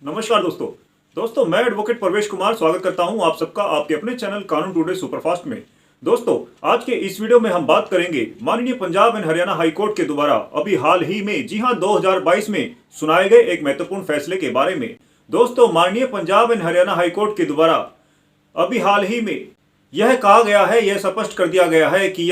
नमस्कार दोस्तों मैं एडवोकेट परवेश कुमार स्वागत करता हूं आप सबका आपके अपने चैनल कानून टुडे सुपरफास्ट में। दोस्तों आज के इस वीडियो में हम बात करेंगे माननीय Punjab and Haryana high court के द्वारा अभी हाल ही में 2022 में सुनाए गए एक महत्वपूर्ण फैसले के बारे में। दोस्तों माननीय Punjab and Haryana high court के द्वारा अभी हाल ही में यह कहा गया है, यह स्पष्ट कर दिया गया है कि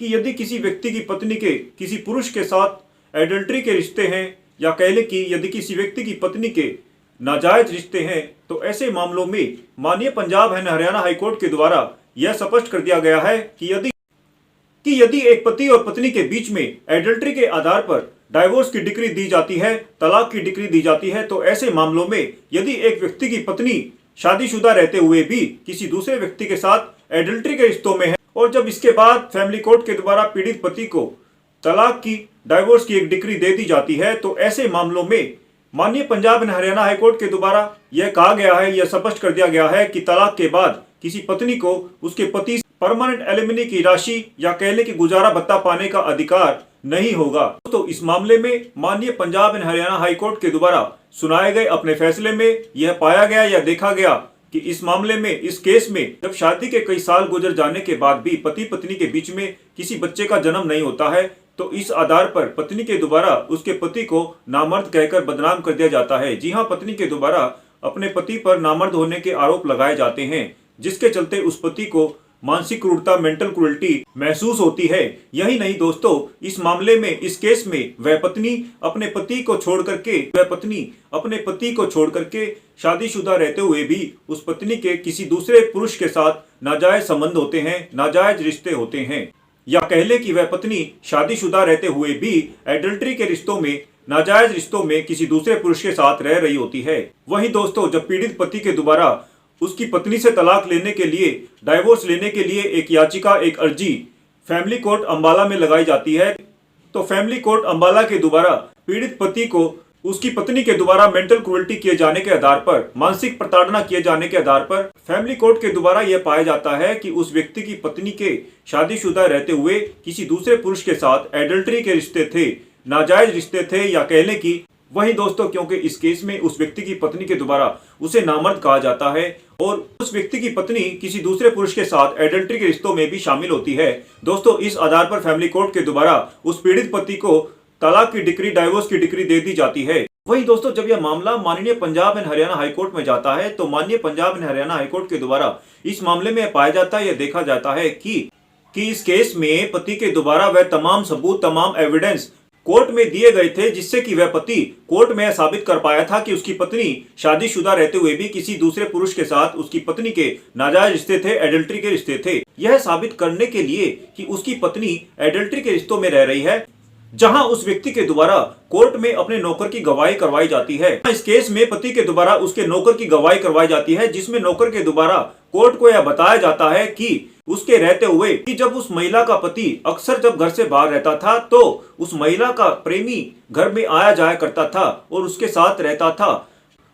यदि किसी व्यक्ति की पत्नी के किसी पुरुष के साथ एडल्ट्री के रिश्ते हैं या कह लें कि यदि किसी व्यक्ति की पत्नी के नाजायज रिश्ते हैं तो ऐसे मामलों में माननीय पंजाब एंड हरियाणा हाईकोर्ट के द्वारा यह स्पष्ट कर दिया गया है कि यदि एक पति और पत्नी के बीच में एडल्ट्री के आधार पर डाइवोर्स की डिक्री दी जाती है, तलाक की डिक्री दी जाती है, तो ऐसे मामलों में यदि एक व्यक्ति की पत्नी शादीशुदा रहते हुए भी किसी दूसरे व्यक्ति के साथ एडल्ट्री के रिश्तों में है और जब इसके बाद फैमिली कोर्ट के द्वारा पीड़ित पति को तलाक की, डाइवोर्स की एक डिक्री दे दी जाती है, तो ऐसे मामलों में माननीय पंजाब एंड हरियाणा हाईकोर्ट के द्वारा यह कहा गया है, यह स्पष्ट कर दिया गया है कि तलाक के बाद किसी पत्नी को उसके पति परमानेंट एलिमनी की राशि या कह लें कि गुजारा भत्ता पाने का अधिकार नहीं होगा। तो इस मामले में माननीय पंजाब एंड हरियाणा हाईकोर्ट के द्वारा सुनाए गए अपने फैसले में यह पाया गया या देखा गया कि इस मामले में, इस केस में जब शादी के कई साल गुजर जाने के बाद भी पति पत्नी के बीच में किसी बच्चे का जन्म नहीं होता है, तो इस आधार पर पत्नी के द्वारा उसके पति को नामर्द कहकर बदनाम कर दिया जाता है। जी हां, पत्नी के द्वारा अपने पति पर नामर्द होने के आरोप लगाए जाते हैं, जिसके चलते उस पति को मानसिक क्रूरता, मेंटल क्रूरल्टी महसूस होती है। यही नहीं दोस्तों, इस मामले में, इस केस में वह पत्नी अपने पति को छोड़ करके शादीशुदा रहते हुए भी उस पत्नी के किसी दूसरे पुरुष के साथ नाजायज संबंध होते हैं, नाजायज रिश्ते होते हैं, या कह ले कि वह पत्नी शादीशुदा रहते हुए भी एडल्ट्री के रिश्तों में, नाजायज रिश्तों में किसी दूसरे पुरुष के साथ रह रही होती है। वहीं दोस्तों जब पीड़ित पति के द्वारा उसकी पत्नी से तलाक लेने के लिए, डाइवोर्स लेने के लिए एक याचिका, एक अर्जी फैमिली कोर्ट अंबाला में लगाई जाती है, तो फैमिली कोर्ट अंबाला के द्वारा पीड़ित पति को उसकी पत्नी के द्वारा मेंटल क्रूरल्टी किए जाने के आधार पर, मानसिक प्रताड़ना किए जाने के आधार पर फैमिली कोर्ट के द्वारा यह पाया जाता है कि उस व्यक्ति की पत्नी के शादीशुदा रहते हुए किसी दूसरे पुरुष के साथ एडल्ट्री के रिश्ते थे, नाजायज रिश्ते थे, या कह लें कि वही दोस्तों, क्योंकि इस केस में उस व्यक्ति की पत्नी के द्वारा उसे नामर्द कहा जाता है और उस व्यक्ति की पत्नी किसी दूसरे पुरुष के साथ एडल्ट्री के रिश्तों में भी शामिल होती है। दोस्तों इस आधार पर फैमिली कोर्ट के द्वारा उस पीड़ित पति को तलाक की डिक्री, डाइवोर्स की डिक्री दे दी जाती है। वही दोस्तों जब यह मामला माननीय पंजाब एंड हरियाणा हाईकोर्ट में जाता है, तो माननीय पंजाब एंड हरियाणा हाईकोर्ट के द्वारा इस मामले में पाया जाता है, यह देखा जाता है कि इस केस में पति के द्वारा वह तमाम सबूत, तमाम एविडेंस कोर्ट में दिए गए थे, जिससे कि वह पति कोर्ट में साबित कर पाया था कि उसकी पत्नी शादीशुदा रहते हुए भी किसी दूसरे पुरुष के साथ उसकी पत्नी के नाजायज रिश्ते थे, एडल्ट्री के रिश्ते थे। यह साबित करने के लिए कि उसकी पत्नी एडल्ट्री के रिश्तों में रह रही है, जहां उस व्यक्ति के द्वारा कोर्ट में अपने नौकर की गवाही करवाई जाती है। इस केस में पति के द्वारा उसके नौकर की गवाही करवाई जाती है, जिसमें नौकर के द्वारा कोर्ट को यह बताया जाता है कि उसके रहते हुए कि जब उस महिला का पति अक्सर जब घर से बाहर रहता था तो उस महिला का प्रेमी घर में आया जाया करता था और उसके साथ रहता था।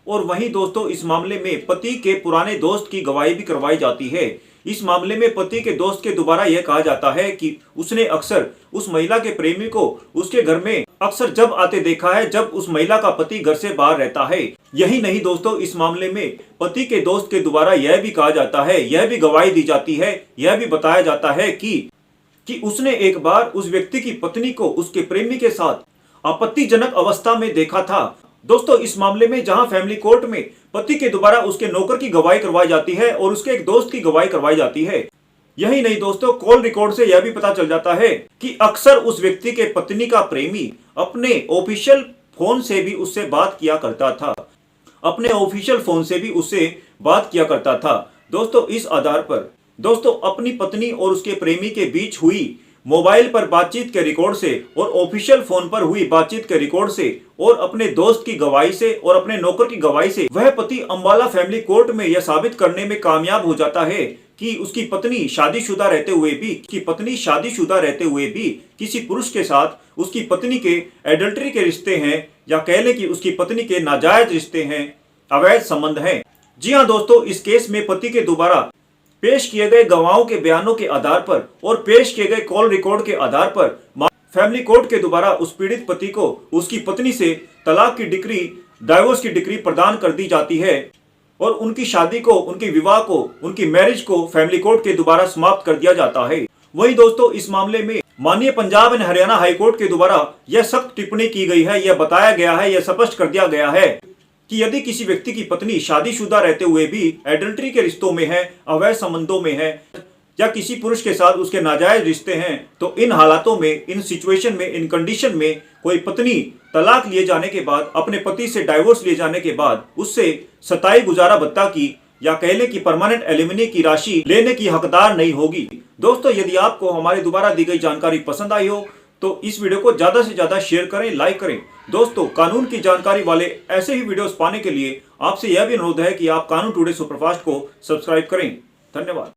और वहीं दोस्तों इस मामले में पति के पुराने दोस्त की गवाही भी करवाई जाती है। इस मामले में पति के दोस्त के द्वारा यह कहा जाता है कि उसने अक्सर उस महिला के प्रेमी को उसके घर में अक्सर जब आते देखा है, जब उस महिला का पति घर से बाहर रहता है। यही नहीं दोस्तों, इस मामले में पति के दोस्त के द्वारा यह भी कहा जाता है, यह भी गवाही दी जाती है, यह भी बताया जाता है कि उसने एक बार उस व्यक्ति की पत्नी को उसके प्रेमी के साथ आपत्तिजनक अवस्था में देखा था। दोस्तों इस मामले में जहां फैमिली कोर्ट में पति के द्वारा उसके नौकर की गवाही करवाई जाती है और उसके एक दोस्त की गवाही करवाई जाती है, यही नहीं दोस्तों, कॉल रिकॉर्ड से यह भी पता चल जाता है कि अक्सर उस व्यक्ति के पत्नी का प्रेमी अपने ऑफिशियल फोन से भी उससे बात किया करता था, अपने ऑफिशियल फोन से भी उससे बात किया करता था। दोस्तों इस आधार पर दोस्तों अपनी पत्नी और उसके प्रेमी के बीच हुई मोबाइल पर बातचीत के रिकॉर्ड से और ऑफिशियल फोन पर हुई बातचीत के रिकॉर्ड से और अपने दोस्त की गवाही से और अपने नौकर की गवाही से वह पति अंबाला फैमिली कोर्ट में यह साबित करने में कामयाब हो जाता है कि उसकी पत्नी शादीशुदा रहते हुए भी किसी पुरुष के साथ उसकी पत्नी के एडल्ट्री के रिश्ते हैं, या कह ले कि उसकी पत्नी के नाजायज रिश्ते हैं, अवैध संबंध हैं। जी हाँ दोस्तों, इस केस में पति के द्वारा पेश किए गए गवाहों के बयानों के आधार पर और पेश किए गए कॉल रिकॉर्ड के आधार पर फैमिली कोर्ट के द्वारा उस पीड़ित पति को उसकी पत्नी से तलाक की डिक्री डाइवोर्स की डिक्री प्रदान कर दी जाती है और उनकी शादी को, उनके विवाह को, उनकी मैरिज को फैमिली कोर्ट के द्वारा समाप्त कर दिया जाता है। वहीं दोस्तों इस मामले में माननीय Punjab and Haryana high court के द्वारा यह सख्त टिप्पणी की गई है, यह बताया गया है, यह स्पष्ट कर दिया गया है कि यदि किसी व्यक्ति की पत्नी शादीशुदा रहते हुए भी एडल्ट्री के रिश्तों में है, अवैध संबंधों में है या किसी पुरुष के साथ उसके नाजायज रिश्ते हैं, तो इन हालातों में, इन सिचुएशन में, इन कंडीशन में कोई पत्नी तलाक लिए जाने के बाद, अपने पति से डाइवोर्स लिए जाने के बाद उससे सताई गुजारा भत्ता की या कह लें कि परमानेंट एलिमनी की राशि लेने की हकदार नहीं होगी। दोस्तों यदि आपको हमारी दोबारा दी गई जानकारी पसंद आई हो तो इस वीडियो को ज्यादा से ज्यादा शेयर करें, लाइक करें। दोस्तों कानून की जानकारी वाले ऐसे ही वीडियोस पाने के लिए आपसे यह भी अनुरोध है कि आप कानून टुडे सुपरफास्ट को सब्सक्राइब करें। धन्यवाद।